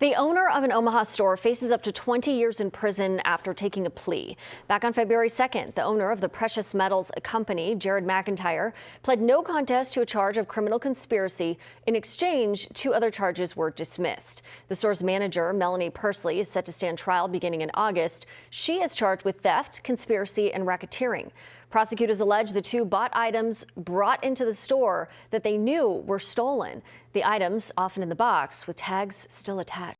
The owner of an Omaha store faces up to 20 years in prison after taking a plea. Back on February 2nd, the owner of the precious metals company, Jared McIntyre, pled no contest to a charge of criminal conspiracy. In exchange, 2 other charges were dismissed. The store's manager, Melanie Persley, is set to stand trial beginning in August. She is charged with theft, conspiracy, and racketeering. Prosecutors allege the 2 bought items brought into the store that they knew were stolen. The items, often in the box, with tags still attached.